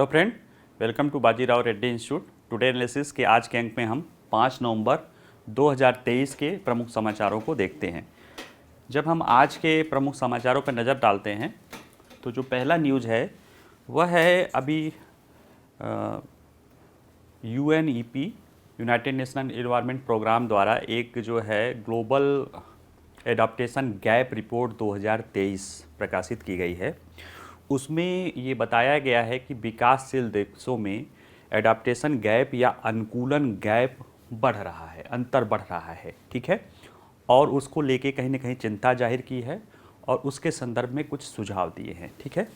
Friend, welcome to Bajirao Reddy institute. Today analysis के आज के अंक में हम 5 नवंबर 2023 के प्रमुख समाचारों को देखते हैं। जब हम आज के प्रमुख समाचारों पर नज़र डालते हैं तो जो पहला न्यूज़ है वह है अभी UNEP United Nation Environment Programme द्वारा एक जो है ग्लोबल एडाप्टेशन गैप रिपोर्ट 2023 प्रकाशित की गई है। उसमें ये बताया गया है कि विकासशील देशों में एडाप्टेशन गैप या अनुकूलन गैप बढ़ रहा है, अंतर बढ़ रहा है, ठीक है। और उसको लेके कहीं ना कहीं चिंता जाहिर की है और उसके संदर्भ में कुछ सुझाव दिए हैं, ठीक है।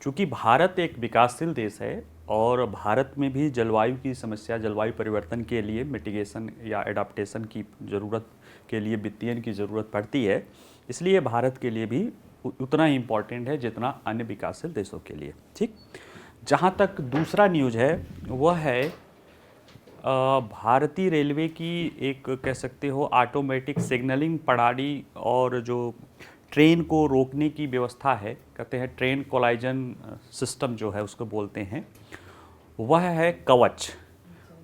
चूँकि भारत एक विकासशील देश है और भारत में भी जलवायु की समस्या, जलवायु परिवर्तन के लिए मिटिगेशन या एडाप्टेशन की ज़रूरत के लिए वित्तीयन की ज़रूरत पड़ती है, इसलिए भारत के लिए भी उतना ही इम्पॉर्टेंट है जितना अन्य विकासशील देशों के लिए, ठीक। जहाँ तक दूसरा न्यूज़ है वह है भारतीय रेलवे की एक कह सकते हो ऑटोमेटिक सिग्नलिंग प्रणाली और जो ट्रेन को रोकने की व्यवस्था है, कहते हैं ट्रेन कोलाइजन सिस्टम जो है उसको बोलते हैं, वह है कवच।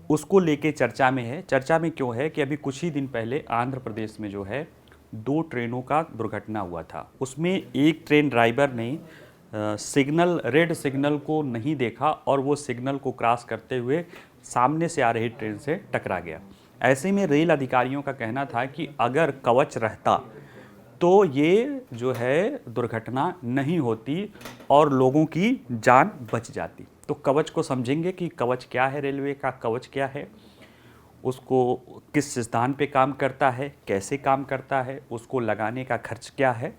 उसको लेके चर्चा में है। चर्चा में क्यों है कि अभी कुछ ही दिन पहले आंध्र प्रदेश में जो है 2 ट्रेनों का दुर्घटना हुआ था। उसमें एक ट्रेन ड्राइवर ने सिग्नल, रेड सिग्नल को नहीं देखा और वो सिग्नल को क्रॉस करते हुए सामने से आ रही ट्रेन से टकरा गया। ऐसे में रेल अधिकारियों का कहना था कि अगर कवच रहता तो ये जो है दुर्घटना नहीं होती और लोगों की जान बच जाती। तो कवच को समझेंगे कि कवच क्या है, रेलवे का कवच क्या है, उसको किस सिद्धांत पे काम करता है, कैसे काम करता है, उसको लगाने का खर्च क्या है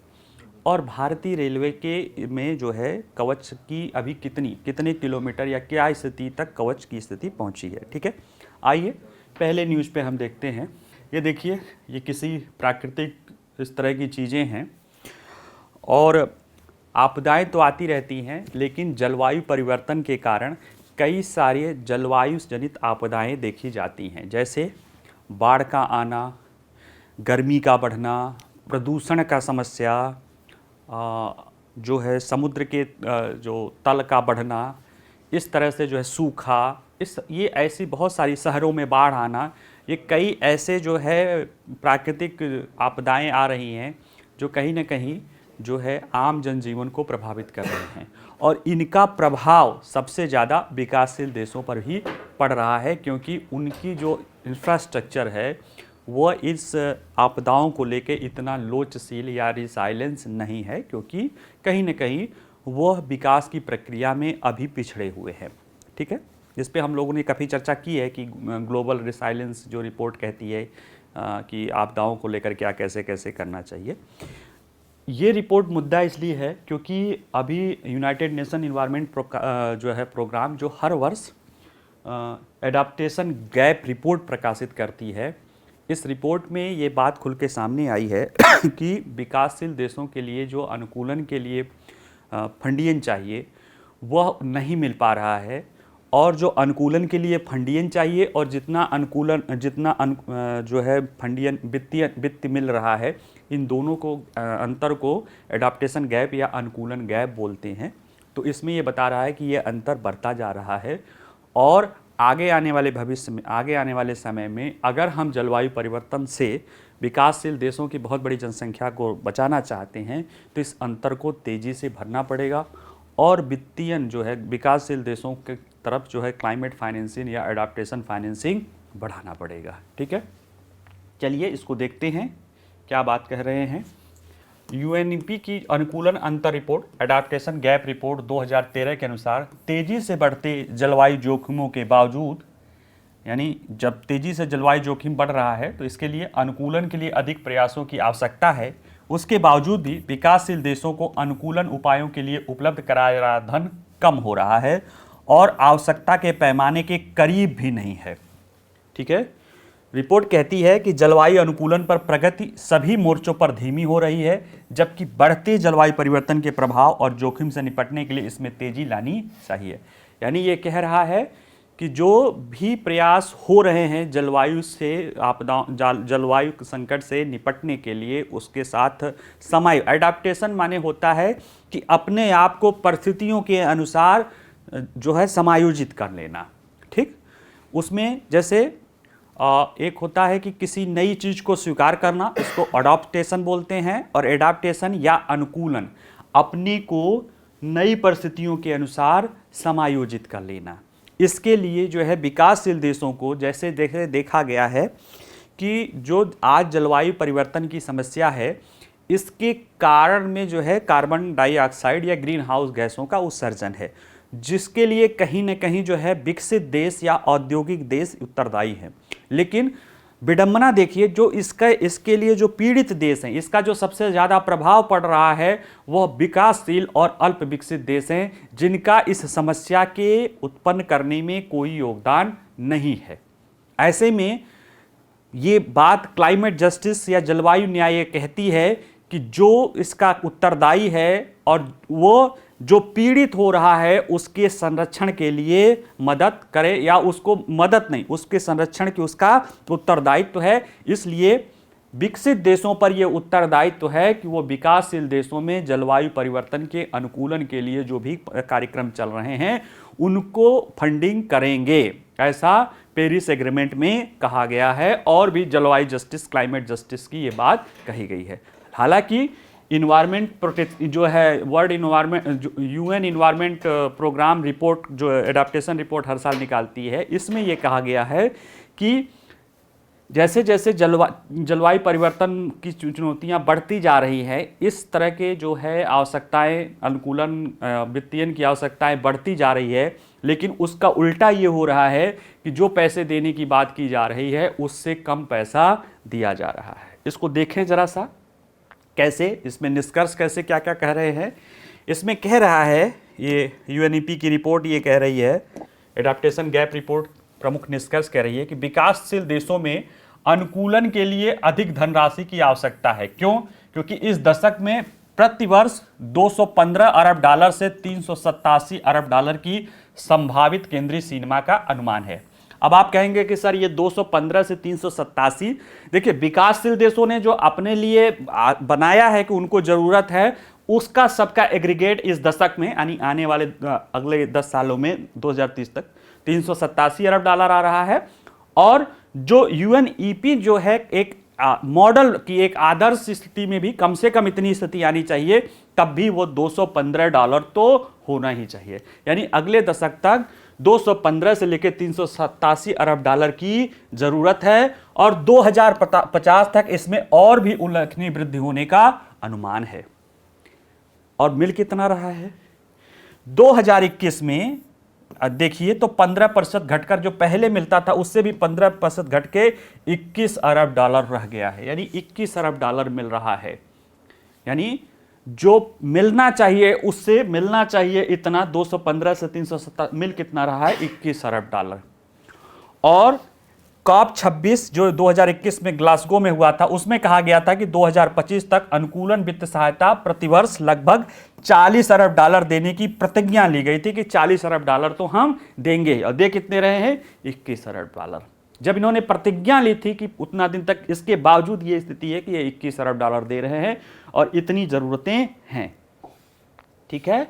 और भारतीय रेलवे के में जो है कवच की अभी कितने किलोमीटर या क्या स्थिति तक कवच की स्थिति पहुंची है, ठीक है। आइए पहले न्यूज़ पे हम देखते हैं। ये देखिए, ये किसी प्राकृतिक इस तरह की चीज़ें हैं और आपदाएं तो आती रहती हैं, लेकिन जलवायु परिवर्तन के कारण कई सारे जलवायु जनित आपदाएं देखी जाती हैं, जैसे बाढ़ का आना, गर्मी का बढ़ना, प्रदूषण का समस्या, जो है समुद्र के जो तल का बढ़ना, इस तरह से जो है सूखा, ये ऐसी बहुत सारी, शहरों में बाढ़ आना, ये कई ऐसे जो है प्राकृतिक आपदाएं आ रही हैं जो कहीं ना कहीं जो है आम जनजीवन को प्रभावित कर रहे हैं और इनका प्रभाव सबसे ज़्यादा विकासशील देशों पर ही पड़ रहा है, क्योंकि उनकी जो इंफ्रास्ट्रक्चर है वह इस आपदाओं को लेके इतना लोचशील या रिसाइलेंस नहीं है, क्योंकि कहीं ना कहीं वह विकास की प्रक्रिया में अभी पिछड़े हुए हैं, ठीक है। इस पे हम लोगों ने काफ़ी चर्चा की है कि ग्लोबल रिसाइलेंस जो रिपोर्ट कहती है कि आपदाओं को लेकर क्या कैसे कैसे करना चाहिए। ये रिपोर्ट मुद्दा इसलिए है क्योंकि अभी यूनाइटेड नेशन एनवायरनमेंट जो है प्रोग्राम जो हर वर्ष एडाप्टेशन गैप रिपोर्ट प्रकाशित करती है, इस रिपोर्ट में ये बात खुल के सामने आई है कि विकासशील देशों के लिए जो अनुकूलन के लिए फंडियन चाहिए वह नहीं मिल पा रहा है और जो अनुकूलन के लिए फंडियन चाहिए और जो है फंडियन वित्त मिल रहा है, इन दोनों को अंतर को एडाप्टेशन गैप या अनुकूलन गैप बोलते हैं। तो इसमें ये बता रहा है कि ये अंतर बढ़ता जा रहा है और आगे आने वाले भविष्य में, आगे आने वाले समय में अगर हम जलवायु परिवर्तन से विकासशील देशों की बहुत बड़ी जनसंख्या को बचाना चाहते हैं तो इस अंतर को तेज़ी से भरना पड़ेगा और वित्तीयन जो है विकासशील देशों के तरफ जो है क्लाइमेट फाइनेंसिंग या एडाप्टेशन फाइनेंसिंग बढ़ाना पड़ेगा, ठीक है। चलिए इसको देखते हैं क्या बात कह रहे हैं। UNEP की अनुकूलन अंतर रिपोर्ट एडाप्टेशन गैप रिपोर्ट 2013 के अनुसार तेज़ी से बढ़ते जलवायु जोखिमों के बावजूद, यानी जब तेज़ी से जलवायु जोखिम बढ़ रहा है तो इसके लिए अनुकूलन के लिए अधिक प्रयासों की आवश्यकता है। उसके बावजूद भी विकासशील देशों को अनुकूलन उपायों के लिए उपलब्ध कराया रहा धन कम हो रहा है और आवश्यकता के पैमाने के करीब भी नहीं है, ठीक है। रिपोर्ट कहती है कि जलवायु अनुकूलन पर प्रगति सभी मोर्चों पर धीमी हो रही है, जबकि बढ़ते जलवायु परिवर्तन के प्रभाव और जोखिम से निपटने के लिए इसमें तेजी लानी चाहिए। यानी ये कह रहा है कि जो भी प्रयास हो रहे हैं जलवायु से जलवायु संकट से निपटने के लिए, उसके साथ समय एडाप्टेशन माने होता है कि अपने आप को परिस्थितियों के अनुसार जो है समायोजित कर लेना। ठीक, उसमें जैसे एक होता है कि किसी नई चीज़ को स्वीकार करना, इसको अडॉप्टेशन बोलते हैं, और एडाप्टेशन या अनुकूलन, अपनी को नई परिस्थितियों के अनुसार समायोजित कर लेना। इसके लिए जो है विकासशील देशों को जैसे देखा गया है कि जो आज जलवायु परिवर्तन की समस्या है, इसके कारण में जो है कार्बन डाइऑक्साइड या ग्रीन हाउस गैसों का उत्सर्जन है, जिसके लिए कहीं न कहीं जो है विकसित देश या औद्योगिक देश उत्तरदायी हैं। लेकिन विडंबना देखिए, जो इसके लिए जो पीड़ित देश हैं, इसका जो सबसे ज़्यादा प्रभाव पड़ रहा है वह विकासशील और अल्प विकसित देश हैं, जिनका इस समस्या के उत्पन्न करने में कोई योगदान नहीं है। ऐसे में ये बात क्लाइमेट जस्टिस या जलवायु न्याय कहती है कि जो इसका उत्तरदायी है और वो जो पीड़ित हो रहा है उसके संरक्षण के लिए मदद करे, या उसको मदद नहीं, उसके संरक्षण की उसका उत्तरदायित्व है। इसलिए विकसित देशों पर यह उत्तरदायित्व है कि वो विकासशील देशों में जलवायु परिवर्तन के अनुकूलन के लिए जो भी कार्यक्रम चल रहे हैं उनको फंडिंग करेंगे, ऐसा पेरिस एग्रीमेंट में कहा गया है, और भी जलवायु जस्टिस, क्लाइमेट जस्टिस की ये बात कही गई है। हालांकि इन्वायरमेंट प्रोटेक्ट जो है world environment UN environment programme report जो एडाप्टेशन रिपोर्ट हर साल निकालती है, इसमें यह कहा गया है कि जैसे जैसे जलवायु परिवर्तन की चुनौतियां बढ़ती जा रही है, इस तरह के जो है आवश्यकताएं, अनुकूलन वित्तीयन की आवश्यकताएं बढ़ती जा रही है, लेकिन उसका उल्टा ये हो रहा है कि जो पैसे देने की बात की जा रही है उससे कम पैसा दिया जा रहा है। इसको देखें जरा सा कैसे, इसमें निष्कर्ष कैसे क्या क्या कह रहे हैं। इसमें कह रहा है, ये UNEP की रिपोर्ट ये कह रही है, एडाप्टेशन गैप रिपोर्ट प्रमुख निष्कर्ष कह रही है कि विकासशील देशों में अनुकूलन के लिए अधिक धनराशि की आवश्यकता है। क्यों? क्योंकि इस दशक में प्रतिवर्ष 215 अरब डॉलर से 387 अरब डॉलर की संभावित केंद्रीय सिनेमा का अनुमान है। अब आप कहेंगे कि सर ये 215 से 387, देखिए विकासशील देशों ने जो अपने लिए बनाया है कि उनको जरूरत है, उसका सबका एग्रीगेट इस दशक में यानी आने वाले अगले 10 सालों में 2030 तक 387 अरब डॉलर आ रहा है। और जो UNEP जो है एक मॉडल की एक आदर्श स्थिति में भी कम से कम इतनी स्थिति आनी चाहिए, तब भी वो 215 डॉलर तो होना ही चाहिए। यानी अगले दशक तक 215 से लेकर 387 अरब डॉलर की जरूरत है, और 2050 तक इसमें और भी उल्लेखनीय वृद्धि होने का अनुमान है। और मिल कितना रहा है? 2021 में देखिए तो 15% घटकर जो पहले मिलता था उससे भी 15% घट के 21 अरब डॉलर रह गया है। यानी 21 अरब डॉलर मिल रहा है। यानी जो मिलना चाहिए उससे मिलना चाहिए इतना 215 से 370, मिल कितना रहा है? 21 अरब डॉलर। और COP 26 जो 2021 में ग्लासगो में हुआ था, उसमें कहा गया था कि 2025 तक अनुकूलन वित्त सहायता प्रतिवर्ष लगभग 40 अरब डॉलर देने की प्रतिज्ञा ली गई थी कि 40 अरब डॉलर तो हम देंगे, और दे कितने रहे हैं? 21 अरब डॉलर। जब इन्होंने प्रतिज्ञा ली थी कि उतना दिन तक, इसके बावजूद ये स्थिति है कि ये 21 अरब डॉलर दे रहे हैं और इतनी जरूरतें हैं। ठीक है,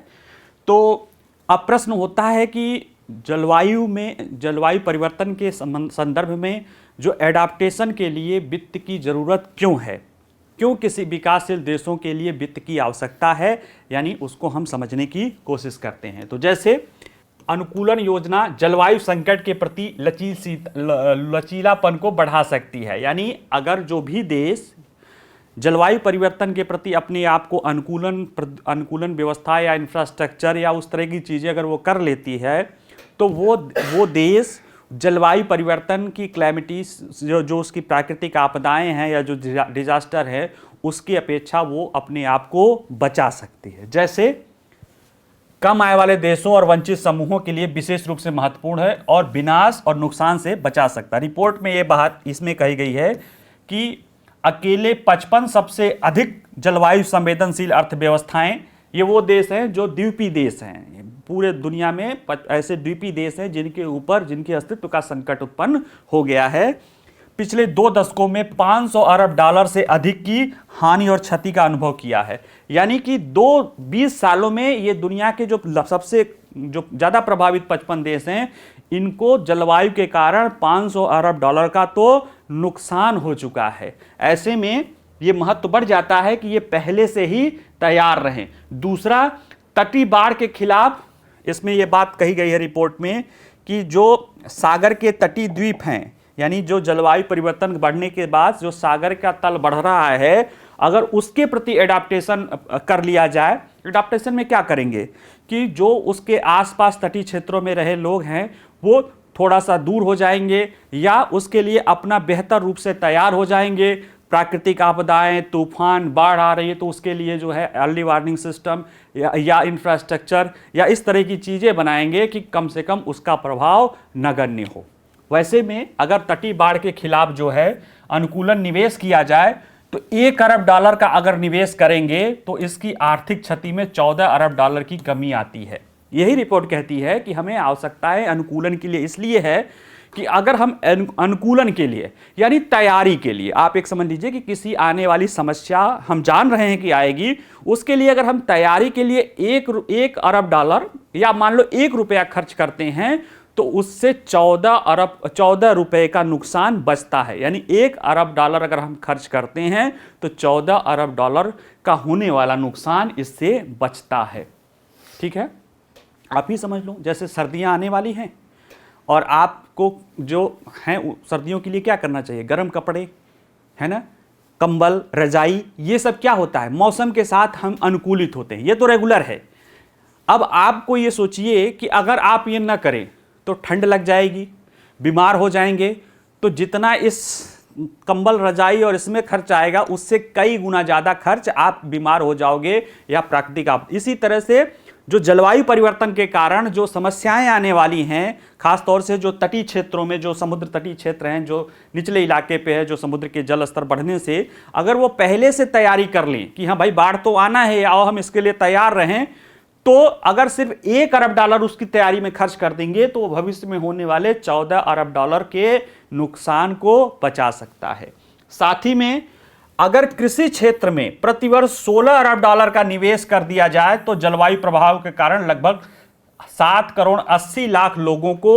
तो अब प्रश्न होता है कि जलवायु परिवर्तन के संदर्भ में जो एडाप्टेशन के लिए वित्त की जरूरत क्यों है, क्यों किसी विकासशील देशों के लिए वित्त की आवश्यकता है, यानी उसको हम समझने की कोशिश करते हैं। तो जैसे अनुकूलन योजना जलवायु संकट के प्रति लचीलापन को बढ़ा सकती है। यानी अगर जो भी देश जलवायु परिवर्तन के प्रति अपने आप को अनुकूलन व्यवस्था या इंफ्रास्ट्रक्चर या उस तरह की चीज़ें अगर वो कर लेती है, तो वो देश जलवायु परिवर्तन की क्लैमिटीज जो उसकी प्राकृतिक आपदाएं हैं या जो डिजास्टर है उसकी अपेक्षा वो अपने आप को बचा सकती है। जैसे कम आय वाले देशों और वंचित समूहों के लिए विशेष रूप से महत्वपूर्ण है और विनाश और नुकसान से बचा सकता है। रिपोर्ट में ये बात इसमें कही गई है कि अकेले 55 सबसे अधिक जलवायु संवेदनशील अर्थव्यवस्थाएं, ये वो देश हैं जो द्वीपीय देश हैं। पूरे दुनिया में ऐसे द्वीपीय देश हैं जिनके अस्तित्व का संकट उत्पन्न हो गया है। पिछले 2 दशकों में 500 अरब डॉलर से अधिक की हानि और क्षति का अनुभव किया है। यानी कि 20 सालों में ये दुनिया के जो सबसे जो ज़्यादा प्रभावित 55 देश हैं, इनको जलवायु के कारण 500 अरब डॉलर का तो नुकसान हो चुका है। ऐसे में ये महत्व बढ़ जाता है कि ये पहले से ही तैयार रहें। दूसरा, तटीय बाढ़ के खिलाफ इसमें यह बात कही गई है रिपोर्ट में कि जो सागर के तटीय द्वीप हैं, यानी जो जलवायु परिवर्तन बढ़ने के बाद जो सागर का तल बढ़ रहा है, अगर उसके प्रति एडाप्टेशन कर लिया जाए। एडाप्टेशन में क्या करेंगे कि जो उसके आसपास तटीय क्षेत्रों में रहे लोग हैं वो थोड़ा सा दूर हो जाएंगे या उसके लिए अपना बेहतर रूप से तैयार हो जाएंगे। प्राकृतिक आपदाएं, तूफान, बाढ़ आ रही है तो उसके लिए जो है अर्ली वार्निंग सिस्टम या इंफ्रास्ट्रक्चर या इस तरह की चीज़ें बनाएंगे कि कम से कम उसका प्रभाव नगण्य हो। वैसे में अगर तटीय बाढ़ के खिलाफ जो है अनुकूलन निवेश किया जाए तो 1 अरब डॉलर का अगर निवेश करेंगे तो इसकी आर्थिक क्षति में 14 अरब डॉलर की कमी आती है। यही रिपोर्ट कहती है कि हमें आवश्यकताएं अनुकूलन के लिए इसलिए है कि अगर हम अनुकूलन के लिए यानी तैयारी के लिए, आप एक समझ लीजिए कि किसी आने वाली समस्या हम जान रहे हैं कि आएगी, उसके लिए अगर हम तैयारी के लिए 1 अरब डॉलर या मान लो 1 रुपया खर्च करते हैं तो उससे 14 रुपए का नुकसान बचता है। यानी 1 अरब डॉलर अगर हम खर्च करते हैं तो 14 अरब डॉलर का होने वाला नुकसान इससे बचता है। ठीक है, आप ही समझ लो, जैसे सर्दियां आने वाली हैं और आपको जो हैं सर्दियों के लिए क्या करना चाहिए, गर्म कपड़े, है ना, कंबल, रजाई, ये सब क्या होता है, मौसम के साथ हम अनुकूलित होते हैं, ये तो रेगुलर है। अब आपको ये सोचिए कि अगर आप ये ना करें तो ठंड लग जाएगी, बीमार हो जाएंगे, तो जितना इस कंबल, रजाई और इसमें खर्च आएगा उससे कई गुना ज़्यादा खर्च आप बीमार हो जाओगे या प्राकृतिक आप। इसी तरह से जो जलवायु परिवर्तन के कारण जो समस्याएं आने वाली हैं, खासतौर से जो तटीय क्षेत्रों में, जो समुद्र तटीय क्षेत्र हैं, जो निचले इलाके पे है, जो समुद्र के जल स्तर बढ़ने से अगर वो पहले से तैयारी कर लें कि हाँ भाई बाढ़ तो आना है, आओ हम इसके लिए तैयार रहें, तो अगर सिर्फ 1 अरब डॉलर उसकी तैयारी में खर्च कर देंगे तो वो भविष्य में होने वाले 14 अरब डॉलर के नुकसान को बचा सकता है। साथ ही में अगर कृषि क्षेत्र में प्रतिवर्ष 16 अरब डॉलर का निवेश कर दिया जाए तो जलवायु प्रभाव के कारण लगभग 7 करोड़ 80 लाख लोगों को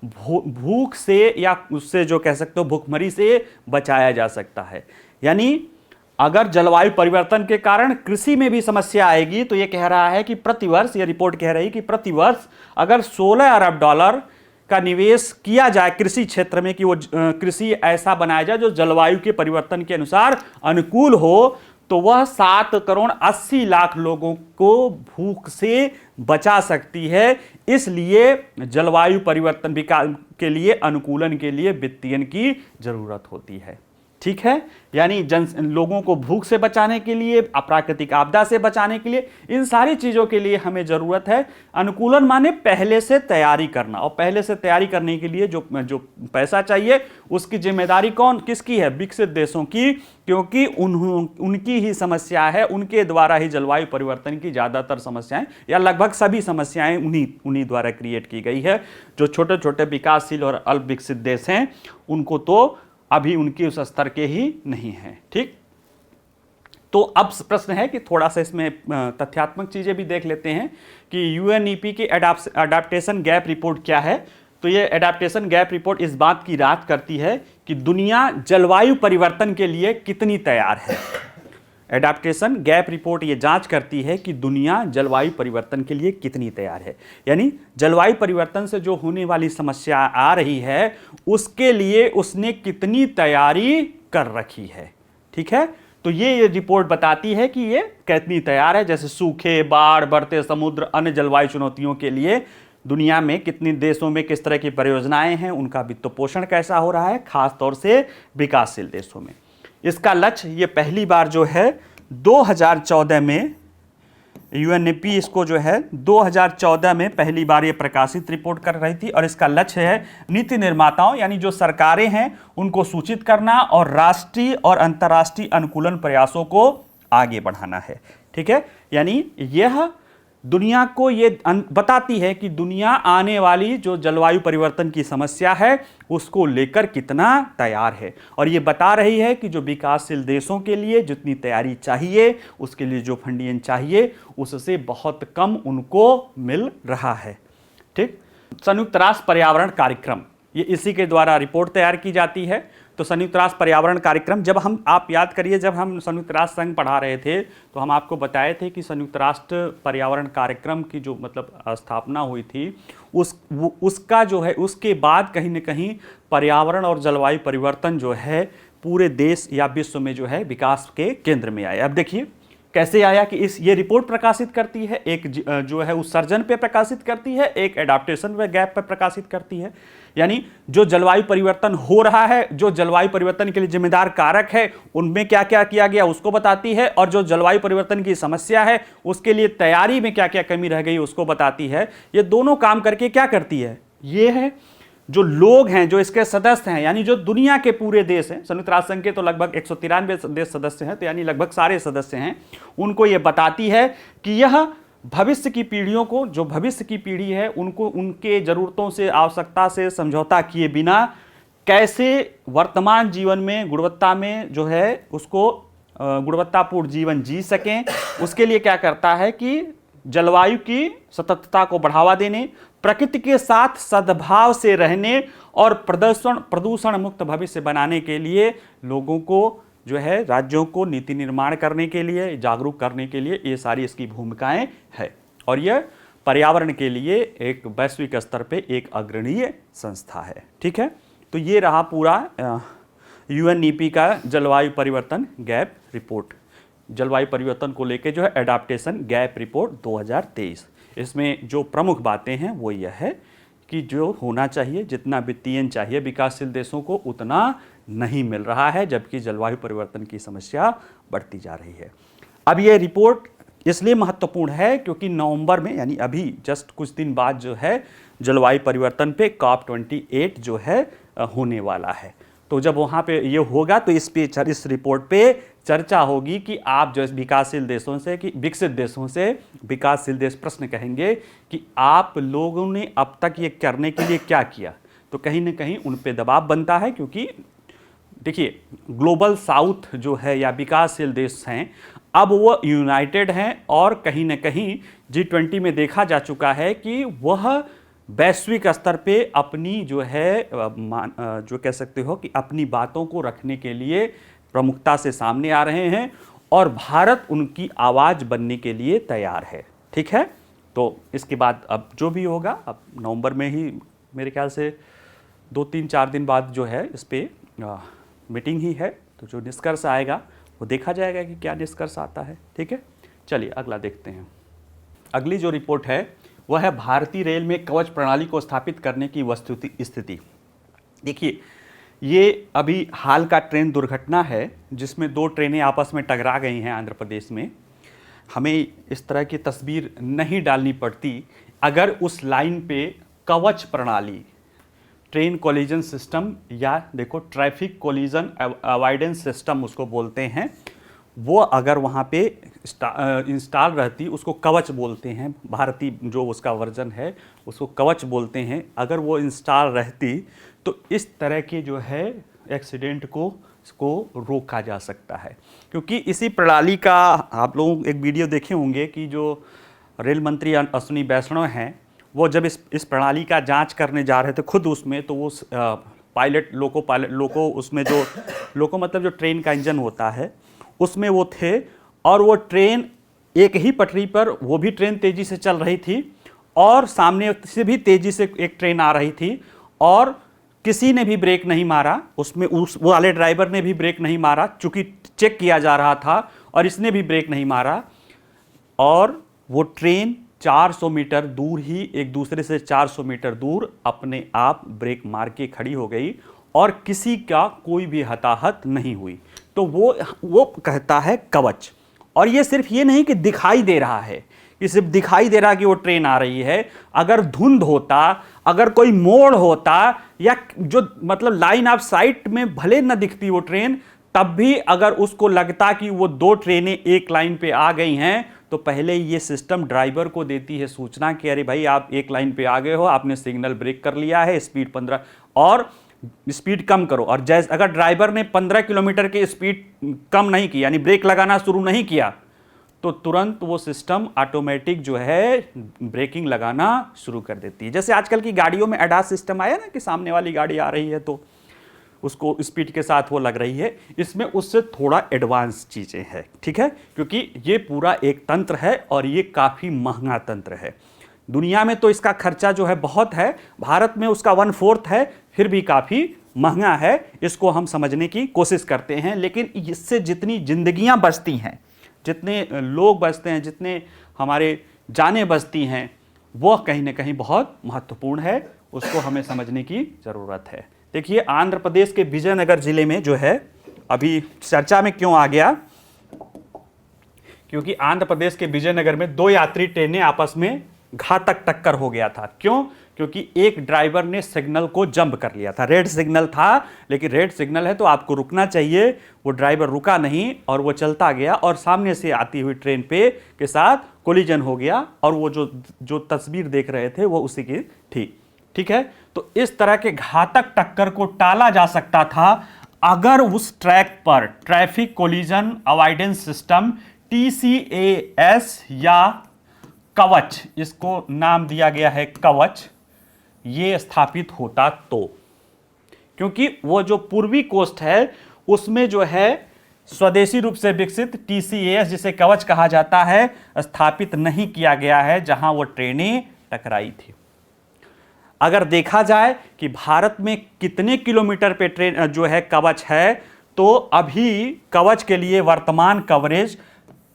भूख से या उससे जो कह सकते हो भूखमरी से बचाया जा सकता है। यानी अगर जलवायु परिवर्तन के कारण कृषि में भी समस्या आएगी तो यह कह रहा है कि प्रतिवर्ष, यह रिपोर्ट कह रही है कि प्रतिवर्ष अगर 16 अरब डॉलर का निवेश किया जाए कृषि क्षेत्र में कि वो कृषि ऐसा बनाया जाए जो जलवायु के परिवर्तन के अनुसार अनुकूल हो, तो वह 7 करोड़ 80 लाख लोगों को भूख से बचा सकती है। इसलिए जलवायु परिवर्तन के लिए अनुकूलन के लिए वित्तीयन की जरूरत होती है। ठीक है, यानी लोगों को भूख से बचाने के लिए, अप्राकृतिक आपदा से बचाने के लिए, इन सारी चीज़ों के लिए हमें ज़रूरत है अनुकूलन, माने पहले से तैयारी करना। और पहले से तैयारी करने के लिए जो पैसा चाहिए उसकी जिम्मेदारी किसकी है, विकसित देशों की, क्योंकि उनकी ही समस्या है, उनके द्वारा ही जलवायु परिवर्तन की ज़्यादातर समस्याएं या लगभग सभी समस्याएं उन्हीं द्वारा क्रिएट की गई है। जो छोटे छोटे विकासशील और अल्प विकसित देश हैं उनको तो अभी उनके उस स्तर के ही नहीं हैं। ठीक, तो अब प्रश्न है कि थोड़ा सा इसमें तथ्यात्मक चीजें भी देख लेते हैं कि यूएनईपी की अडाप्टेशन गैप रिपोर्ट क्या है। तो ये अडाप्टेशन गैप रिपोर्ट इस बात की जांच करती है कि दुनिया जलवायु परिवर्तन के लिए कितनी तैयार है। एडाप्टेशन गैप रिपोर्ट ये जांच करती है कि दुनिया जलवायु परिवर्तन के लिए कितनी तैयार है, यानी जलवायु परिवर्तन से जो होने वाली समस्या आ रही है उसके लिए उसने कितनी तैयारी कर रखी है। ठीक है, तो ये रिपोर्ट बताती है कि ये कितनी तैयार है। जैसे सूखे, बाढ़, बढ़ते समुद्र, अन्य जलवायु चुनौतियों के लिए दुनिया में कितने देशों में किस तरह की परियोजनाएं हैं, उनका वित्त पोषण कैसा हो रहा है, खासतौर से विकासशील देशों में। इसका लक्ष्य ये पहली बार जो है 2014 में यूएनईपी इसको जो है 2014 में पहली बार ये प्रकाशित रिपोर्ट कर रही थी। और इसका लक्ष्य है नीति निर्माताओं यानी जो सरकारें हैं उनको सूचित करना और राष्ट्रीय और अंतर्राष्ट्रीय अनुकूलन प्रयासों को आगे बढ़ाना है। ठीक है, यानी यह दुनिया को ये बताती है कि दुनिया आने वाली जो जलवायु परिवर्तन की समस्या है उसको लेकर कितना तैयार है। और ये बता रही है कि जो विकासशील देशों के लिए जितनी तैयारी चाहिए, उसके लिए जो फंडिंग चाहिए, उससे बहुत कम उनको मिल रहा है। ठीक। संयुक्त राष्ट्र पर्यावरण कार्यक्रम, ये इसी के द्वारा रिपोर्ट तैयार की जाती है। तो संयुक्त राष्ट्र पर्यावरण कार्यक्रम, जब हम, आप याद करिए, जब हम संयुक्त राष्ट्र संघ पढ़ा रहे थे तो हम आपको बताए थे कि संयुक्त राष्ट्र पर्यावरण कार्यक्रम की जो मतलब स्थापना हुई थी, उसका जो है, उसके बाद कहीं न कहीं पर्यावरण और जलवायु परिवर्तन जो है पूरे देश या विश्व में जो है विकास के केंद्र में आया। अब देखिए कैसे आया कि ये रिपोर्ट प्रकाशित करती है, एक जो है उत्सर्जन पे प्रकाशित करती है, एक एडाप्टेशन व गैप पे प्रकाशित करती है। यानी जो जलवायु परिवर्तन हो रहा है, जो जलवायु परिवर्तन के लिए जिम्मेदार कारक है, उनमें क्या क्या किया गया उसको बताती है, और जो जलवायु परिवर्तन की समस्या है उसके लिए तैयारी में क्या क्या कमी रह गई उसको बताती है। ये दोनों काम करके क्या करती है, ये है जो लोग हैं, जो इसके सदस्य हैं, यानी जो दुनिया के पूरे देश हैं, संयुक्त राष्ट्र संघ के तो लगभग 193 देश सदस्य हैं, तो यानी लगभग सारे सदस्य हैं, उनको ये बताती है कि यह भविष्य की पीढ़ियों को, जो भविष्य की पीढ़ी है, उनको उनके ज़रूरतों से, आवश्यकता से समझौता किए बिना कैसे वर्तमान जीवन में गुणवत्ता में जो है उसको गुणवत्तापूर्ण जीवन जी सकें। उसके लिए क्या करता है कि जलवायु की सततता को बढ़ावा देने, प्रकृति के साथ सद्भाव से रहने और प्रदूषण मुक्त भविष्य बनाने के लिए लोगों को जो है, राज्यों को नीति निर्माण करने के लिए, जागरूक करने के लिए ये सारी इसकी भूमिकाएं है। और यह पर्यावरण के लिए एक वैश्विक स्तर पे एक अग्रणीय संस्था है। ठीक है, तो ये रहा पूरा UNEP का जलवायु परिवर्तन गैप रिपोर्ट, जलवायु परिवर्तन को लेके जो है एडाप्टेशन गैप रिपोर्ट 2023। इसमें जो प्रमुख बातें हैं वो यह है कि जो होना चाहिए, जितना वित्तीयन चाहिए विकासशील देशों को, उतना नहीं मिल रहा है, जबकि जलवायु परिवर्तन की समस्या बढ़ती जा रही है। अब ये रिपोर्ट इसलिए महत्वपूर्ण है क्योंकि नवंबर में, यानी अभी जस्ट कुछ दिन बाद जो है जलवायु परिवर्तन पे COP28 जो है होने वाला है। तो जब वहाँ पे ये होगा तो इस रिपोर्ट पे चर्चा होगी कि आप जो विकासशील देशों से, कि विकसित देशों से विकासशील देश प्रश्न कहेंगे कि आप लोगों ने अब तक ये करने के लिए क्या किया। तो कहीं ना कहीं उन पे दबाव बनता है, क्योंकि देखिए ग्लोबल साउथ जो है या विकासशील देश हैं, अब वो यूनाइटेड हैं, और कहीं ना कहीं G20 में देखा जा चुका है कि वह वैश्विक स्तर पे अपनी जो है जो कह सकते हो कि अपनी बातों को रखने के लिए प्रमुखता से सामने आ रहे हैं, और भारत उनकी आवाज़ बनने के लिए तैयार है। ठीक है, तो इसके बाद अब जो भी होगा, अब नवंबर में ही मेरे ख्याल से 2-3-4 दिन बाद जो है इस पर मीटिंग ही है, तो जो निष्कर्ष आएगा वो देखा जाएगा कि क्या निष्कर्ष आता है। ठीक है, चलिए अगला देखते हैं। अगली जो रिपोर्ट है वह है भारतीय रेल में कवच प्रणाली को स्थापित करने की वस्तुस्थिति स्थिति। देखिए, ये अभी हाल का ट्रेन दुर्घटना है जिसमें 2 ट्रेनें आपस में टकरा गई हैं आंध्र प्रदेश में। हमें इस तरह की तस्वीर नहीं डालनी पड़ती अगर उस लाइन पे कवच प्रणाली, ट्रेन कोलिजन सिस्टम, या देखो ट्रैफिक कोलिजन अवॉइडेंस सिस्टम उसको बोलते हैं, वो अगर वहाँ पे इंस्टॉल रहती, उसको कवच बोलते हैं, भारतीय जो उसका वर्जन है उसको कवच बोलते हैं, अगर वो इंस्टॉल रहती तो इस तरह के जो है एक्सीडेंट को रोका जा सकता है। क्योंकि इसी प्रणाली का आप लोग एक वीडियो देखे होंगे कि जो रेल मंत्री अश्विनी वैष्णव हैं, वो जब इस प्रणाली का जांच करने जा रहे थे खुद उसमें, तो वो लोको उसमें जो लोको मतलब जो ट्रेन का इंजन होता है उसमें वो थे, और वो ट्रेन एक ही पटरी पर, वो भी ट्रेन तेज़ी से चल रही थी और सामने से भी तेज़ी से एक ट्रेन आ रही थी, और किसी ने भी ब्रेक नहीं मारा उसमें, उस वाले ड्राइवर ने भी ब्रेक नहीं मारा, चूँकि चेक किया जा रहा था, और इसने भी ब्रेक नहीं मारा, और वो ट्रेन 400 मीटर दूर ही, एक दूसरे से 400 मीटर दूर अपने आप ब्रेक मार के खड़ी हो गई, और किसी का कोई भी हताहत नहीं हुई। तो वो कहता है कवच। और ये सिर्फ ये नहीं कि दिखाई दे रहा है, कि सिर्फ दिखाई दे रहा कि वो ट्रेन आ रही है, अगर धुंध होता, अगर कोई मोड़ होता, या जो मतलब लाइन ऑफ साइट में भले न दिखती वो ट्रेन, तब भी अगर उसको लगता कि वो 2 ट्रेनें एक लाइन पे आ गई हैं, तो पहले ये सिस्टम ड्राइवर को देती है सूचना कि अरे भाई आप एक लाइन पे आ गए हो, आपने सिग्नल ब्रेक कर लिया है, स्पीड 15 और स्पीड कम करो। और जैसे अगर ड्राइवर ने 15 किलोमीटर की स्पीड कम नहीं की, यानी ब्रेक लगाना शुरू नहीं किया, तो तुरंत वो सिस्टम ऑटोमेटिक जो है ब्रेकिंग लगाना शुरू कर देती है। जैसे आजकल की गाड़ियों में एडास सिस्टम आया ना कि सामने वाली गाड़ी आ रही है तो उसको स्पीड के साथ वो लग रही है, इसमें उससे थोड़ा एडवांस चीज़ें हैं, ठीक है, क्योंकि ये पूरा एक तंत्र है और ये काफ़ी महंगा तंत्र है। दुनिया में तो इसका खर्चा जो है बहुत है, भारत में उसका 1/4 है, फिर भी काफ़ी महंगा है। इसको हम समझने की कोशिश करते हैं, लेकिन इससे जितनी जिंदगियां बचती हैं, जितने लोग बचते हैं, जितने हमारे जानें बचती हैं, वह कहीं ना कहीं बहुत महत्वपूर्ण है, उसको हमें समझने की ज़रूरत है। देखिए आंध्र प्रदेश के विजयनगर जिले में जो है अभी चर्चा में क्यों आ गया, क्योंकि आंध्र प्रदेश के विजयनगर में 2 यात्री ट्रेनें आपस में घातक टक्कर हो गया था। क्यों? क्योंकि एक ड्राइवर ने सिग्नल को जंप कर लिया था। रेड सिग्नल था, लेकिन रेड सिग्नल है तो आपको रुकना चाहिए, वो ड्राइवर रुका नहीं और वो चलता गया और सामने से आती हुई ट्रेन पे के साथ कोलिजन हो गया और वो जो तस्वीर देख रहे थे वो उसी की थी। ठीक है, तो इस तरह के घातक टक्कर को टाला जा सकता था अगर उस ट्रैक पर traffic collision avoidance system TCAS या कवच, इसको नाम दिया गया है कवच, ये स्थापित होता तो। क्योंकि वो जो पूर्वी कोस्ट है उसमें जो है स्वदेशी रूप से विकसित TCAS जिसे कवच कहा जाता है स्थापित नहीं किया गया है जहां वो ट्रेनें टकराई थी। अगर देखा जाए कि भारत में कितने किलोमीटर पे ट्रेन जो है कवच है, तो अभी कवच के लिए वर्तमान कवरेज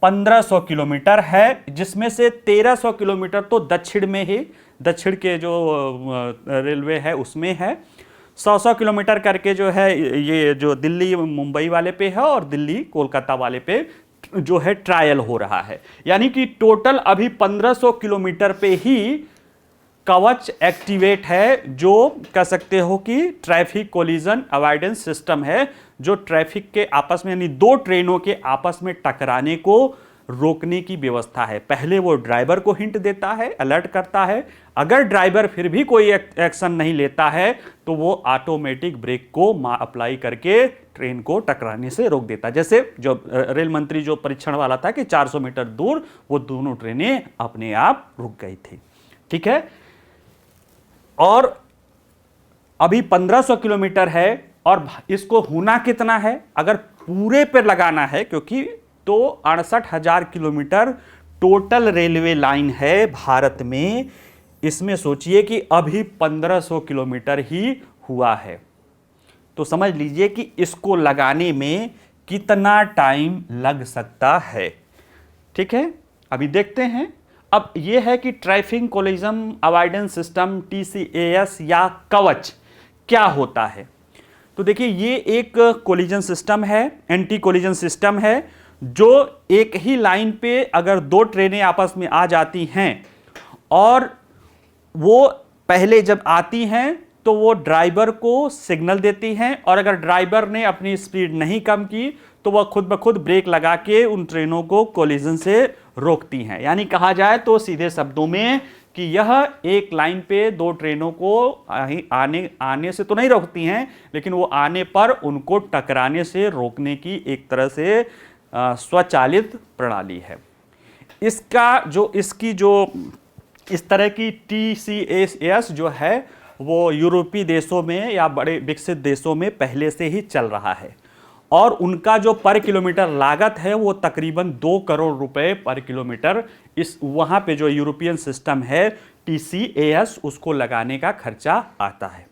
1500 किलोमीटर है, जिसमें से 1300 किलोमीटर तो दक्षिण में ही, दक्षिण के जो रेलवे है उसमें है। 100 किलोमीटर करके जो है ये जो दिल्ली मुंबई वाले पे है और दिल्ली कोलकाता वाले पे जो है ट्रायल हो रहा है। यानी कि टोटल अभी 1500 किलोमीटर पे ही कवच एक्टिवेट है, जो कह सकते हो कि ट्रैफिक कोलिजन अवॉइडेंस सिस्टम है, जो ट्रैफिक के आपस में यानी 2 ट्रेनों के आपस में टकराने को रोकने की व्यवस्था है। पहले वो ड्राइवर को हिंट देता है, अलर्ट करता है, अगर ड्राइवर फिर भी कोई एक्शन नहीं लेता है तो वो ऑटोमेटिक ब्रेक को अप्लाई करके ट्रेन को टकराने से रोक देता है। जैसे जो रेल मंत्री जो परीक्षण वाला था कि 400 मीटर दूर वो दोनों ट्रेनें अपने आप रुक गई थी। ठीक है, और अभी 1500 किलोमीटर है और इसको होना कितना है अगर पूरे पर लगाना है, क्योंकि तो 68,000 किलोमीटर टोटल रेलवे लाइन है भारत में, इसमें सोचिए कि अभी 1500 किलोमीटर ही हुआ है, तो समझ लीजिए कि इसको लगाने में कितना टाइम लग सकता है। ठीक है, अभी देखते हैं। अब यह है कि traffic collision avoidance system TCAS या कवच क्या होता है। तो देखिए ये एक कोलिजन सिस्टम है, एंटी कोलिजन सिस्टम है, जो एक ही लाइन पे अगर 2 ट्रेनें आपस में आ जाती हैं और वो पहले जब आती हैं तो वो ड्राइवर को सिग्नल देती हैं, और अगर ड्राइवर ने अपनी स्पीड नहीं कम की तो वह खुद ब खुद ब्रेक लगा के उन ट्रेनों को कोलिजन से रोकती हैं। यानी कहा जाए तो सीधे शब्दों में कि यह एक लाइन पे 2 ट्रेनों को आने से तो नहीं रोकती हैं, लेकिन वो आने पर उनको टकराने से रोकने की एक तरह से स्वचालित प्रणाली है। इसकी जो इस तरह की TCAS जो है वो यूरोपीय देशों में या बड़े विकसित देशों में पहले से ही चल रहा है, और उनका जो पर किलोमीटर लागत है वो तकरीबन 2 करोड़ रुपए पर किलोमीटर इस वहाँ पे जो यूरोपियन सिस्टम है TCAS उसको लगाने का खर्चा आता है।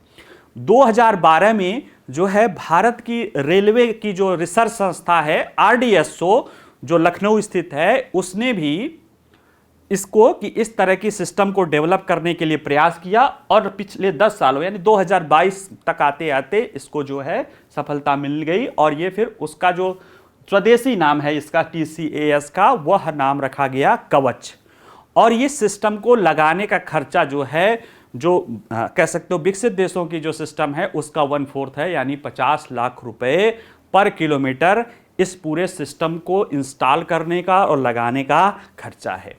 2012 में जो है भारत की रेलवे की जो रिसर्च संस्था है RDSO जो लखनऊ स्थित है, उसने भी इसको कि इस तरह की सिस्टम को डेवलप करने के लिए प्रयास किया, और पिछले 10 सालों यानी 2022 तक आते आते इसको जो है सफलता मिल गई, और ये फिर उसका जो स्वदेशी नाम है इसका TCAS का, वह नाम रखा गया कवच। और ये सिस्टम को लगाने का खर्चा जो है, जो कह सकते हो विकसित देशों की जो सिस्टम है उसका 1/4 है, यानी 50 लाख रुपए पर किलोमीटर इस पूरे सिस्टम को इंस्टॉल करने का और लगाने का खर्चा है।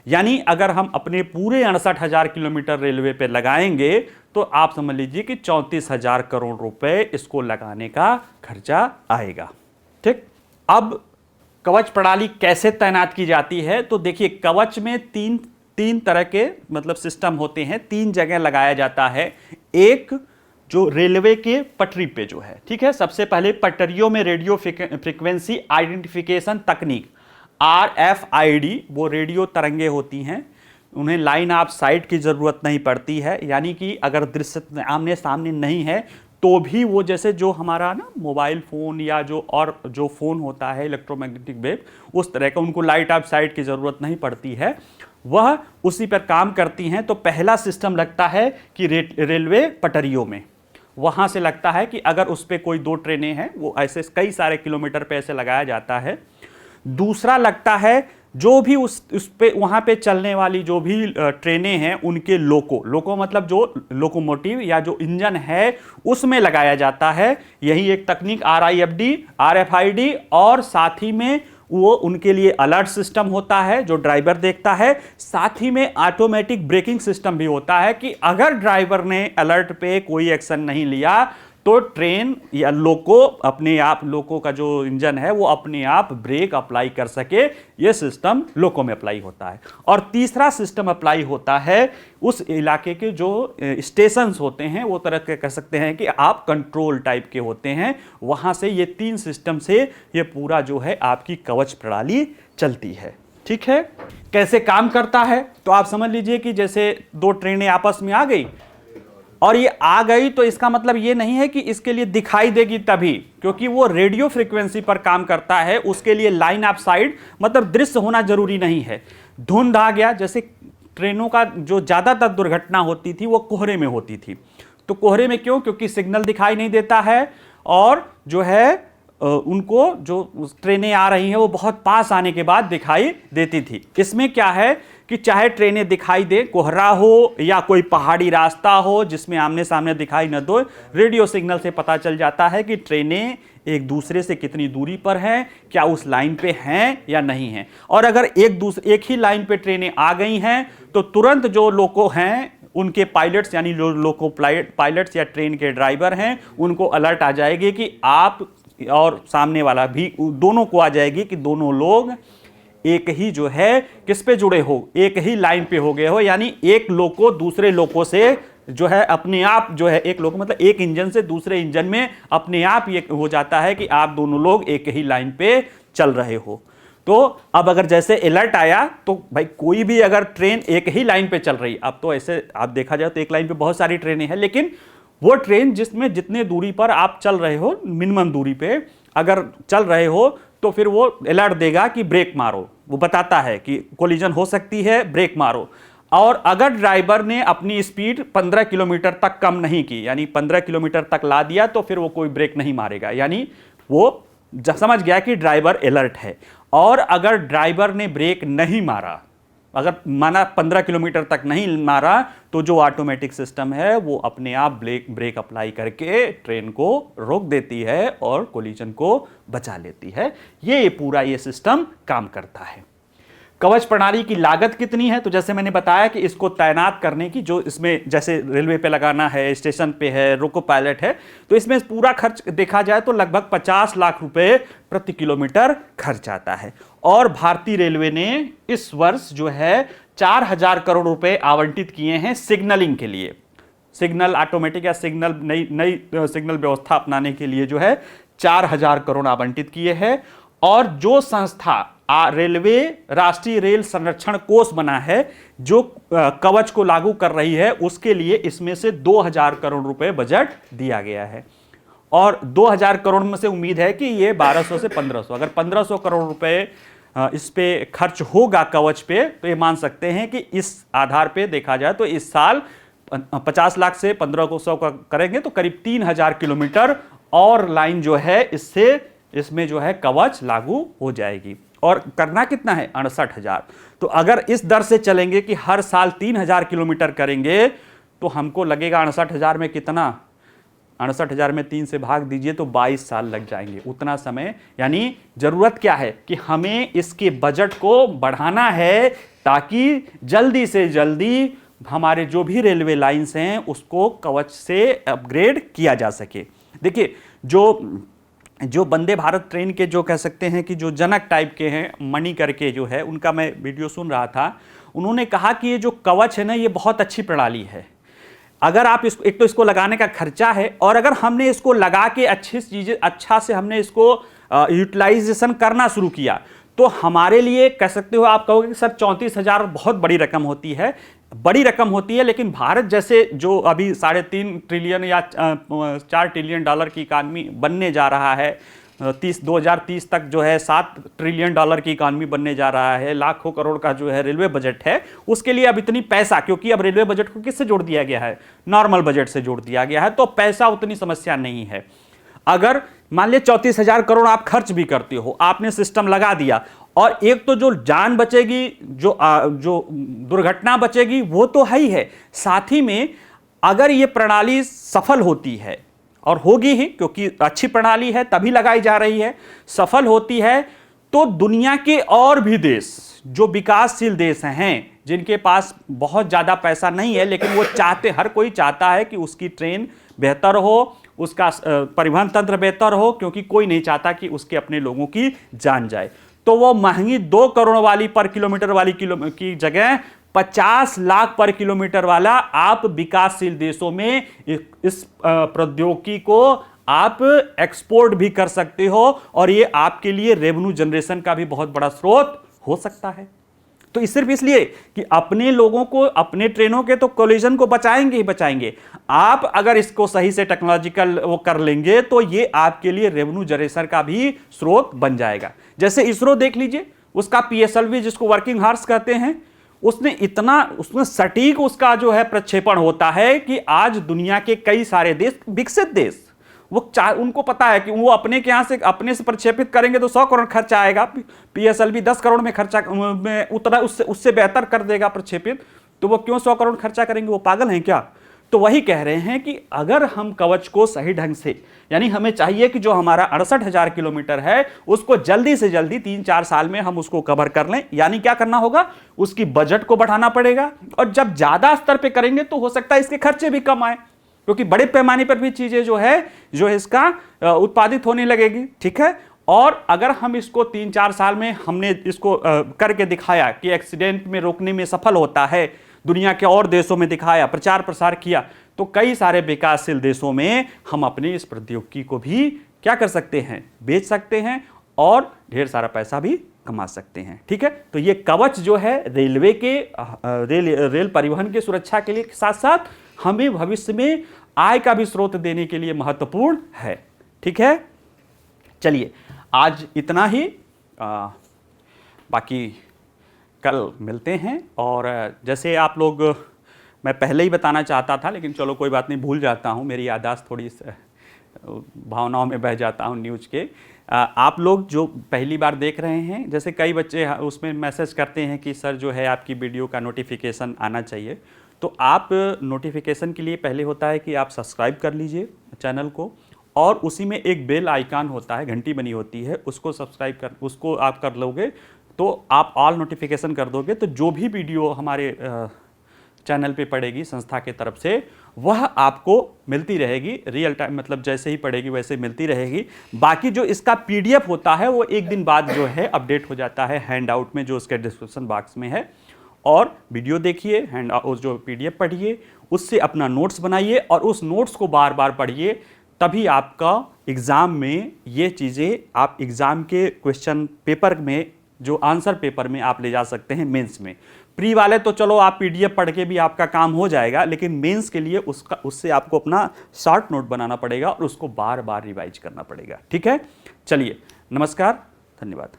यानी अगर हम अपने पूरे 68,000 किलोमीटर रेलवे पे लगाएंगे तो आप समझ लीजिए कि 34,000 करोड़ रुपए इसको लगाने का खर्चा आएगा। ठीक, अब कवच प्रणाली कैसे तैनात की जाती है, तो देखिए कवच में तीन तरह के मतलब सिस्टम होते हैं, 3 जगह लगाया जाता है। एक जो रेलवे के पटरी पे जो है, ठीक है, सबसे पहले पटरियों में रेडियो फ्रीक्वेंसी आइडेंटिफिकेशन तकनीक RFID, वो रेडियो तरंगे होती हैं, उन्हें लाइन ऑफ साइट की जरूरत नहीं पड़ती है, यानी कि अगर दृश्य आमने सामने नहीं है तो भी वो जैसे जो हमारा ना मोबाइल फ़ोन या जो फ़ोन होता है इलेक्ट्रोमैग्नेटिक वेव, उस तरह का उनको लाइट ऑफ साइट की ज़रूरत नहीं पड़ती है, वह उसी पर काम करती हैं। तो पहला सिस्टम लगता है कि रेलवे पटरियों में, वहाँ से लगता है कि अगर उस पर कोई 2 ट्रेनें हैं, वो ऐसे कई सारे किलोमीटर पे ऐसे लगाया जाता है। दूसरा लगता है जो भी उस पे वहाँ पे चलने वाली जो भी ट्रेनें हैं उनके लोको मतलब जो लोकोमोटिव या जो इंजन है उसमें लगाया जाता है। यही एक तकनीक RFID, और साथ ही में वो उनके लिए अलर्ट सिस्टम होता है जो ड्राइवर देखता है। साथ ही में ऑटोमेटिक ब्रेकिंग सिस्टम भी होता है कि अगर ड्राइवर ने अलर्ट पे कोई एक्शन नहीं लिया तो ट्रेन या लोको का जो इंजन है वो अपने आप ब्रेक अप्लाई कर सके, ये सिस्टम लोको में अप्लाई होता है। और तीसरा सिस्टम अप्लाई होता है उस इलाके के जो स्टेशंस होते हैं, वो तरह के कह सकते हैं कि आप कंट्रोल टाइप के होते हैं, वहां से ये 3 सिस्टम से ये पूरा जो है आपकी कवच प्रणाली चलती है। ठीक है, कैसे काम करता है तो आप समझ लीजिए कि जैसे 2 ट्रेनें आपस में आ गई और ये आ गई, तो इसका मतलब ये नहीं है कि इसके लिए दिखाई देगी तभी, क्योंकि वो रेडियो फ्रीक्वेंसी पर काम करता है, उसके लिए लाइन ऑफ साइट मतलब दृश्य होना जरूरी नहीं है। धुंध आ गया, जैसे ट्रेनों का जो ज़्यादातर दुर्घटना होती थी वो कोहरे में होती थी। तो कोहरे में क्यों? क्योंकि सिग्नल दिखाई नहीं देता है और जो है उनको जो ट्रेनें आ रही हैं वो बहुत पास आने के बाद दिखाई देती थी। इसमें क्या है कि चाहे ट्रेनें दिखाई दे, कोहरा हो या कोई पहाड़ी रास्ता हो जिसमें आमने सामने दिखाई न दो, रेडियो सिग्नल से पता चल जाता है कि ट्रेनें एक दूसरे से कितनी दूरी पर हैं, क्या उस लाइन पे हैं या नहीं हैं। और अगर एक ही लाइन पे ट्रेनें आ गई हैं तो तुरंत जो लोको हैं उनके पायलट्स यानी लोको पायलट्स या ट्रेन के ड्राइवर हैं उनको अलर्ट आ जाएगी कि आप और सामने वाला भी, दोनों को आ जाएगी कि दोनों लोग एक ही जो है किस पे जुड़े हो, एक ही लाइन पे हो गए हो। यानी एक लोको दूसरे लोको से जो है अपने आप जो है, एक लोको मतलब एक इंजन से दूसरे इंजन में अपने आप ये हो जाता है कि आप दोनों लोग एक ही लाइन पे चल रहे हो। तो अब अगर जैसे अलर्ट आया तो भाई कोई भी अगर ट्रेन एक ही लाइन पे चल रही, अब तो ऐसे आप देखा जाए तो एक लाइन पे बहुत सारी ट्रेनें हैं, लेकिन वो ट्रेन जिसमें जितने दूरी पर आप चल रहे हो, मिनिमम दूरी पे अगर चल रहे हो, तो फिर वो अलर्ट देगा कि ब्रेक मारो, वो बताता है कि कोलिजन हो सकती है, ब्रेक मारो। और अगर ड्राइवर ने अपनी स्पीड 15 किलोमीटर तक कम नहीं की, यानी 15 किलोमीटर तक ला दिया, तो फिर वो कोई ब्रेक नहीं मारेगा, यानी वो समझ गया कि ड्राइवर अलर्ट है। और अगर ड्राइवर ने ब्रेक नहीं मारा, अगर माना 15 किलोमीटर तक नहीं मारा, तो जो ऑटोमेटिक सिस्टम है वो अपने आप ब्रेक अप्लाई करके ट्रेन को रोक देती है और कोलिजन को बचा लेती है। ये पूरा ये सिस्टम काम करता है। कवच प्रणाली की लागत कितनी है? तो जैसे मैंने बताया कि इसको तैनात करने की, जो इसमें जैसे रेलवे पे लगाना है, स्टेशन पे है, रोको पायलट है, तो इसमें पूरा खर्च देखा जाए तो लगभग 50 लाख रुपए प्रति किलोमीटर खर्च आता है। और भारतीय रेलवे ने इस वर्ष जो है 4000 करोड़ रुपए आवंटित किए हैं सिग्नलिंग के लिए, सिग्नल ऑटोमेटिक या सिग्नल नई सिग्नल व्यवस्था अपनाने के लिए जो है 4000 करोड़ आवंटित किए हैं। और जो संस्था रेलवे राष्ट्रीय रेल संरक्षण कोष बना है जो कवच को लागू कर रही है, उसके लिए इसमें से 2000 करोड़ रुपए बजट दिया गया है। और 2000 करोड़ में से उम्मीद है कि ये 1200 से 1500, अगर 1500 करोड़ रुपए इस पे खर्च होगा कवच पे, तो ये मान सकते हैं कि इस आधार पे देखा जाए तो इस साल 50 लाख से 1500 का करेंगे तो करीब 3000 किलोमीटर और लाइन जो है इसमें जो है कवच लागू हो जाएगी। और करना कितना है? 68,000। तो अगर इस दर से चलेंगे कि हर साल 3000 किलोमीटर करेंगे, तो हमको लगेगा 68,000 में कितना, 68,000 में 3 से भाग दीजिए तो 22 साल लग जाएंगे, उतना समय। यानी जरूरत क्या है कि हमें इसके बजट को बढ़ाना है ताकि जल्दी से जल्दी हमारे जो भी रेलवे लाइंस हैं उसको कवच से अपग्रेड किया जा सके। देखिए, जो जो वंदे भारत ट्रेन के जो कह सकते हैं कि जो जनक टाइप के हैं, मणि करके जो है, उनका मैं वीडियो सुन रहा था। उन्होंने कहा कि ये जो कवच है ना, ये बहुत अच्छी प्रणाली है। अगर आप इसको, एक तो इसको लगाने का खर्चा है, और अगर हमने इसको लगा के अच्छी चीज़ें, अच्छा से हमने इसको यूटिलाइजेशन करना शुरू किया, तो हमारे लिए कह सकते हो, आप कहोगे कि सर 34,000 बहुत बड़ी रकम होती है। बड़ी रकम होती है, लेकिन भारत जैसे जो अभी 3.5 ट्रिलियन या 4 ट्रिलियन डॉलर की इकानमी बनने जा रहा है, 2030 तक जो है 7 ट्रिलियन डॉलर की इकानमी बनने जा रहा है, लाखों करोड़ का जो है रेलवे बजट है, उसके लिए अब इतनी पैसा, क्योंकि अब रेलवे बजट को किससे जोड़ दिया गया है, नॉर्मल बजट से जोड़ दिया गया है, तो पैसा उतनी समस्या नहीं है। अगर मान लिया 34,000 करोड़ आप खर्च भी करते हो, आपने सिस्टम लगा दिया, और एक तो जो जान बचेगी, जो दुर्घटना बचेगी, वो तो है ही है, साथ ही में अगर ये प्रणाली सफल होती है, और होगी ही, क्योंकि अच्छी प्रणाली है तभी लगाई जा रही है, सफल होती है, तो दुनिया के और भी देश, जो विकासशील देश हैं, जिनके पास बहुत ज़्यादा पैसा नहीं है, लेकिन वो चाहते, हर कोई चाहता है कि उसकी ट्रेन बेहतर हो, उसका परिवहन तंत्र बेहतर हो, क्योंकि कोई नहीं चाहता कि उसके अपने लोगों की जान जाए, तो वो महंगी 2 करोड़ वाली पर किलोमीटर वाली की जगह 50 लाख पर किलोमीटर वाला आप विकासशील देशों में इस प्रौद्योगिकी को आप एक्सपोर्ट भी कर सकते हो, और ये आपके लिए रेवेन्यू जनरेशन का भी बहुत बड़ा स्रोत हो सकता है। तो सिर्फ इसलिए कि अपने लोगों को, अपने ट्रेनों के तो कोलिजन को बचाएंगे ही बचाएंगे, आप अगर इसको सही से टेक्नोलॉजिकल वो कर लेंगे, तो ये आपके लिए रेवेन्यू जनरेशन का भी स्रोत बन जाएगा। जैसे इसरो देख लीजिए, उसका PSLV जिसको वर्किंग हार्स कहते हैं, उसमें सटीक उसका जो है प्रक्षेपण होता है कि आज दुनिया के कई सारे देश, विकसित देश, उनको पता है कि वो अपने के यहाँ से, अपने से प्रक्षेपित करेंगे तो 100 करोड़ खर्चा आएगा, PSLV 10 करोड़ में खर्चा में उतना, उससे बेहतर कर देगा प्रक्षेपित, तो वो क्यों 100 करोड़ खर्चा करेंगे, वो पागल हैं क्या? तो वही कह रहे हैं कि अगर हम कवच को सही ढंग से, यानी हमें चाहिए कि जो हमारा 68,000 किलोमीटर है, उसको जल्दी से जल्दी 3-4 साल में हम उसको कवर कर लें। यानी क्या करना होगा, उसकी बजट को बढ़ाना पड़ेगा, और जब ज्यादा स्तर पे करेंगे तो हो सकता है इसके खर्चे भी कम आए, क्योंकि बड़े पैमाने पर भी चीजें जो है इसका उत्पादित होने लगेगी। ठीक है, और अगर हम इसको 3-4 साल में हमने इसको करके दिखाया कि एक्सीडेंट में रोकने में सफल होता है, दुनिया के और देशों में दिखाया, प्रचार प्रसार किया, तो कई सारे विकासशील देशों में हम अपनी इस प्रौद्योगिकी को भी क्या कर सकते हैं, बेच सकते हैं, और ढेर सारा पैसा भी कमा सकते हैं। ठीक है, तो ये कवच जो है रेलवे के रेल परिवहन की सुरक्षा के लिए, साथ साथ हमें भविष्य में आय का भी स्रोत देने के लिए महत्वपूर्ण है। ठीक है, चलिए आज इतना ही, बाकी कल मिलते हैं। और जैसे आप लोग, मैं पहले ही बताना चाहता था, लेकिन चलो कोई बात नहीं, भूल जाता हूँ, मेरी याददाश्त थोड़ी भावनाओं में बह जाता हूँ न्यूज़ के। आप लोग जो पहली बार देख रहे हैं, जैसे कई बच्चे उसमें मैसेज करते हैं कि सर जो है आपकी वीडियो का नोटिफिकेशन आना चाहिए, तो आप नोटिफिकेशन के लिए पहले होता है कि आप सब्सक्राइब कर लीजिए चैनल को, और उसी में एक बेल आइकन होता है, घंटी बनी होती है, उसको उसको आप कर लोगे, तो आप ऑल नोटिफिकेशन कर दोगे, तो जो भी वीडियो हमारे चैनल पे पड़ेगी संस्था के तरफ से, वह आपको मिलती रहेगी रियल टाइम, मतलब जैसे ही पड़ेगी वैसे मिलती रहेगी। बाकी जो इसका PDF होता है, वो एक दिन बाद जो है अपडेट हो जाता है हैंड आउट में, जो उसके डिस्क्रिप्शन बॉक्स में है। और वीडियो देखिए, हैंड उस जो PDF पढ़िए, उससे अपना नोट्स बनाइए, और उस नोट्स को बार बार पढ़िए, तभी आपका एग्ज़ाम में ये चीज़ें, आप एग्ज़ाम के क्वेश्चन पेपर में, जो आंसर पेपर में आप ले जा सकते हैं मेंस में। प्री वाले तो चलो आप PDF पढ़ के भी आपका काम हो जाएगा, लेकिन मेंस के लिए उससे आपको अपना शॉर्ट नोट बनाना पड़ेगा, और उसको बार बार रिवाइज करना पड़ेगा। ठीक है, चलिए, नमस्कार, धन्यवाद।